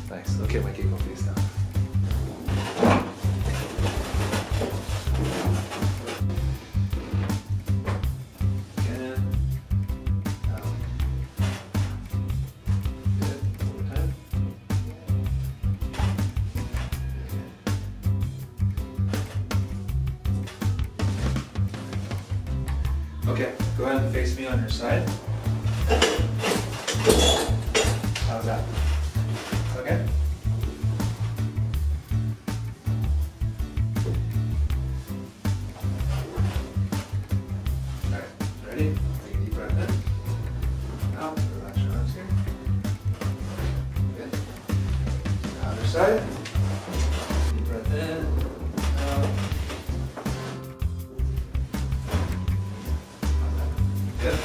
Nice. Okay, Mikey, go face down. Again. Out. Good. One more time. Okay, go ahead and face me on your side. How's that? Okay? Alright, ready? Take a deep breath in. Out, relax your arms here. Good. Other side. Deep breath in. Out. Good.